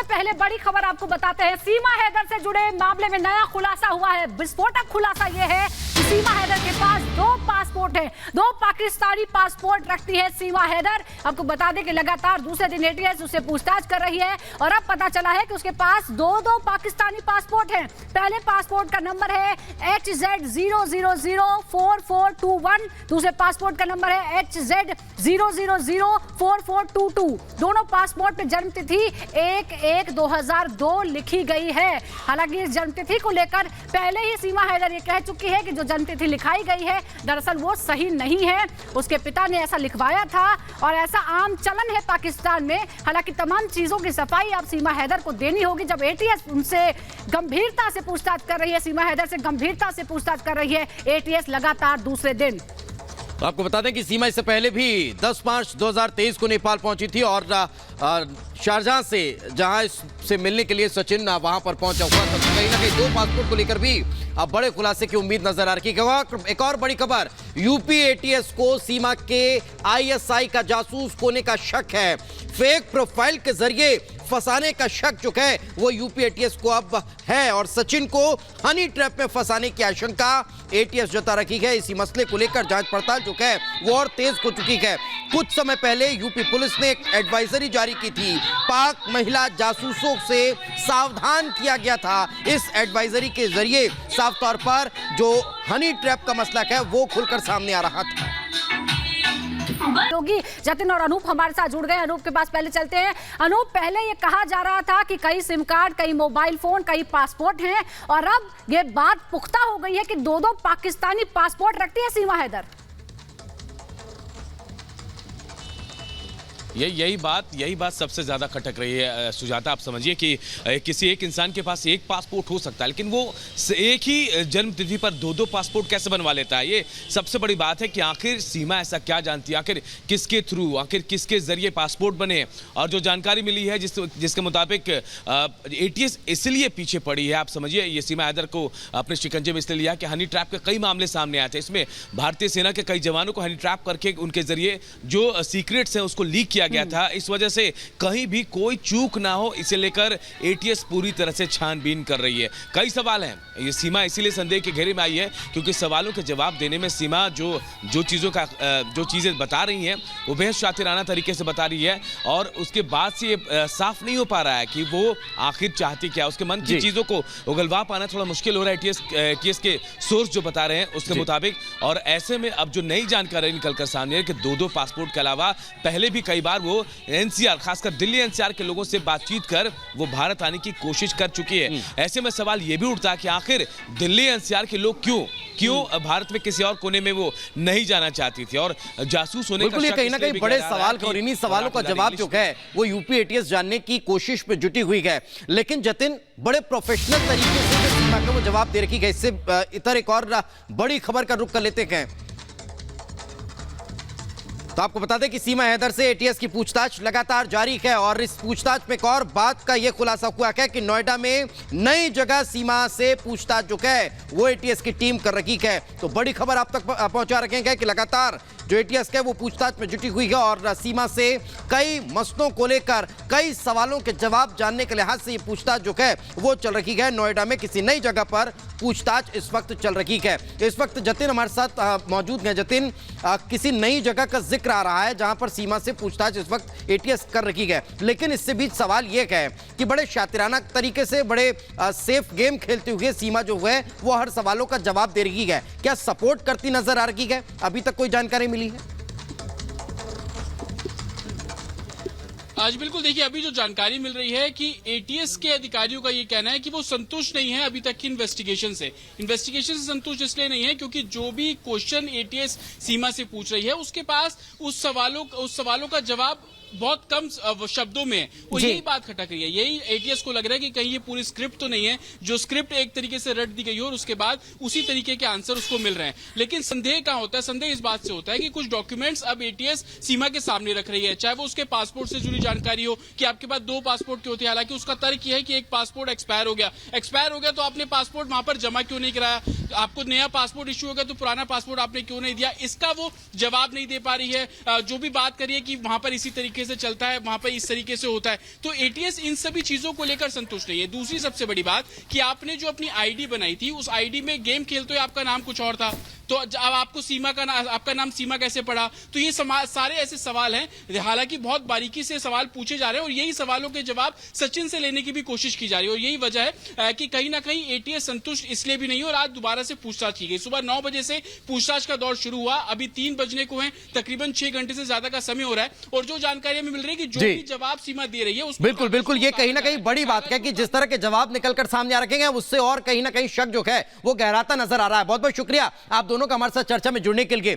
सबसे पहले बड़ी खबर आपको बताते हैं। सीमा हैदर से जुड़े मामले में नया खुलासा हुआ है। विस्फोटक खुलासा यह है कि सीमा हैदर के पास 2 पासपोर्ट हैं। 2 पाकिस्तानी पासपोर्ट रखती है सीमा हैदर। आपको बता दें कि लगातार दूसरे दिन एटीएस उससे पूछताछ कर रही है और अब पता चला है कि उसके पास 2 पाकिस्तानी पासपोर्ट हैं। पहले पासपोर्ट का नंबर है HZ0004421, दूसरे पासपोर्ट का नंबर है HZ0004422। दोनों पासपोर्ट पे जन्मतिथि 1/1/2002 लिखी गई है। हालांकि इस जन्मतिथि को लेकर पहले ही सीमा हैदर ये कह चुकी है कि जो जन्मतिथि लिखाई गई है दरअसल वो सही नहीं है। उसके पिता ने ऐसा लिखवाया था और ऐसा आम चलन है पाकिस्तान में। हालांकि तमाम चीजों की सफाई अब सीमा हैदर को देनी होगी। जब एटीएस उनसे गंभीरता से पूछताछ कर रही है, सीमा हैदर से गंभीरता से पूछताछ कर रही है एटीएस लगातार दूसरे दिन। तो आपको बता दें कि सीमा इससे पहले भी 10 मार्च 2023 को नेपाल पहुंची थी और शारजाह से जहां इससे मिलने के लिए सचिन वहां पर पहुंचा हुआ था। कहीं ना कहीं 2 पासपोर्ट को लेकर भी अब बड़े खुलासे की उम्मीद नजर आ रही है। एक और बड़ी खबर, यूपी एटीएस को सीमा के आईएसआई का जासूस होने का शक है। फेक प्रोफाइल के जरिए फंसाने का शक जो है वो यूपी एटीएस को अब है और सचिन को हनी ट्रैप में फंसाने की आशंका एटीएस जता रखी है। इसी मसले को लेकर जांच पड़ताल जो है वो और तेज हो चुकी है। कुछ समय पहले यूपी पुलिस ने एक एडवाइजरी जारी की थी। पाक महिला जासूसों से सावधान किया गया था। इस एडवाइजरी के जरिए साफ तौर पर जो हनी ट्रैप का मसला है वो खुलकर सामने आ रहा था। योगी, जतिन और अनूप हमारे साथ जुड़ गए। अनूप के पास पहले चलते हैं। अनूप, पहले ये कहा जा रहा था कि कई सिम कार्ड, कई मोबाइल फोन, कई पासपोर्ट हैं और अब ये बात पुख्ता हो गई है कि 2 पाकिस्तानी पासपोर्ट रखती है सीमा हैदर। यही बात सबसे ज्यादा खटक रही है सुजाता। आप समझिए कि किसी एक इंसान के पास एक पासपोर्ट हो सकता है लेकिन वो एक ही जन्म तिथि पर 2 पासपोर्ट कैसे बनवा लेता है। ये सबसे बड़ी बात है कि आखिर सीमा ऐसा क्या जानती है, आखिर किसके थ्रू, आखिर किसके जरिए पासपोर्ट बने। और जो जानकारी मिली है जिसके मुताबिक एटीएस इसलिए पीछे पड़ी है। आप समझिए ये सीमा हैदर को अपने शिकंजे में इसलिए लिया कि हनी ट्रैप के कई मामले सामने आए थे। इसमें भारतीय सेना के कई जवानों को हनी ट्रैप करके उनके जरिए जो सीक्रेट्स हैं उसको लीक किया गया था। इस वजह से कहीं भी कोई चूक ना हो, इसे लेकर एटीएस पूरी तरह से छानबीन कर रही है। कई सवाल हैं, ये सीमा इसीलिए संदेह के घेरे में आई है क्योंकि सवालों के जवाब देने में सीमा जो चीजें बता रही हैं वो बेहद शातिराना तरीके से बता रही है और उसके बाद से ये साफ नहीं हो पा रहा है कि वो आखिर चाहती क्या। उसके मन की चीजों को उगलवा पाना थोड़ा मुश्किल हो रहा है एटीएस के सोर्स जो बता रहे हैं उसके मुताबिक। और ऐसे में अब जो नई जानकारी निकलकर सामने है कि 2 पासपोर्ट के अलावा पहले भी कई बार वो एनसीआर, खासकर दिल्ली एनसीआर के लोगों से बातचीत कर वो भारत आने की कोशिश कर चुकी है। ऐसे में सवाल ये भी उठता है कि आखिर दिल्ली एनसीआर के लोग क्यों भारत में किसी और कोने में वो नहीं जाना चाहती थी और जासूस होने का शक कहीं ना कहीं बड़े सवाल और इन्हीं सवालों का जवाब जो है वो यूपी एटीएस जानने की कोशिश में जुटी हुई है। लेकिन जतिन, बड़े प्रोफेशनल तरीके से सीमा का वो जवाब दे रखी है। इससे इतर एक और बड़ी खबर का रुख कर लेते हैं। तो आपको बता दें कि सीमा हैदर से एटीएस की पूछताछ लगातार जारी है और इस पूछताछ में एक और बात का यह खुलासा हुआ है कि नोएडा में नई जगह सीमा से पूछताछ जो है वो एटीएस की टीम कर रही है। तो बड़ी खबर आप तक पहुंचा रखेंगे कि लगातार जो एटीएस है वो पूछताछ में जुटी हुई है और सीमा से कई मसलों को लेकर कई सवालों के जवाब जानने के लिहाज से ये पूछताछ जो है वो चल रही है। नोएडा में किसी नई जगह पर पूछताछ इस वक्त चल रही है। इस वक्त जतिन हमारे साथ मौजूद हैं। जतिन, किसी नई जगह का जिक्र आ रहा है जहां पर सीमा से पूछताछ इस वक्त एटीएस कर रही है, लेकिन इससे बीच सवाल यह है कि बड़े शातिराना तरीके से, बड़े सेफ गेम खेलते हुए सीमा जो है वो हर सवालों का जवाब दे रही है। क्या सपोर्ट करती नजर आ रही है? अभी तक कोई जानकारी मिली है? आज बिल्कुल देखिए, अभी जो जानकारी मिल रही है कि एटीएस के अधिकारियों का ये कहना है कि वो संतुष्ट नहीं है अभी तक की इन्वेस्टिगेशन से संतुष्ट इसलिए नहीं है क्योंकि जो भी क्वेश्चन एटीएस सीमा से पूछ रही है उसके पास उस सवालों का जवाब बहुत कम शब्दों में और यही बात खटक रही है। यही एटीएस को लग रहा है कि कहीं ये पूरी स्क्रिप्ट तो नहीं है, जो स्क्रिप्ट एक तरीके से रट दी गई हो और उसके बाद उसी तरीके के आंसर उसको मिल रहे हैं। लेकिन संदेह कहां होता है? संदेह इस बात से होता है कि कुछ डॉक्यूमेंट्स अब एटीएस सीमा के सामने रख रही है, चाहे वो उसके पासपोर्ट से जुड़ी जानकारी हो कि आपके पास 2 पासपोर्ट क्यों थे। हालांकि उसका तर्क यह है कि एक पासपोर्ट एक्सपायर हो गया तो आपने पासपोर्ट वहां पर जमा क्यों नहीं कराया, आपको नया पासपोर्ट इश्यू हो गया तो पुराना पासपोर्ट आपने क्यों नहीं दिया। इसका वो जवाब नहीं दे पा रही है। जो भी बात करिए कि वहां पर इसी तरीके तरीके से चलता है वहां पर इस तरीके से होता है। तो एटीएस इन सभी चीजों को लेकर संतुष्ट नहीं है। दूसरी सबसे बड़ी बात कि आपने जो अपनी आईडी बनाई थी, उस आईडी में गेम खेलते हुए आपका नाम कुछ और था, तो अब आपको आपका नाम सीमा कैसे पड़ा? तो ये सारे ऐसे सवाल हैं, हालांकि बहुत बारीकी से सवाल पूछे जा रहे हैं और यही सवालों के जवाब सचिन से लेने की भी कोशिश की जा रही है। और यही वजह है कि कहीं ना कहीं एटीएस संतुष्ट इसलिए भी नहीं, और आज दोबारा से पूछताछ की गई। सुबह 9 बजे से पूछताछ का दौर शुरू हुआ, अभी 3 बजने को है, तकरीबन 6 घंटे से ज्यादा का समय हो रहा है। और जो जानकारी हमें मिल रही है कि जो भी जवाब सीमा दे रही है उसको बिल्कुल बिल्कुल, ये कहीं ना कहीं बड़ी बात है कि जिस तरह के जवाब निकलकर सामने आ रखेंगे उससे और कहीं ना कहीं शक जो है वो गहराता नजर आ रहा है। बहुत बहुत शुक्रिया आप दोनों का हमारे साथ चर्चा में जुड़ने के लिए।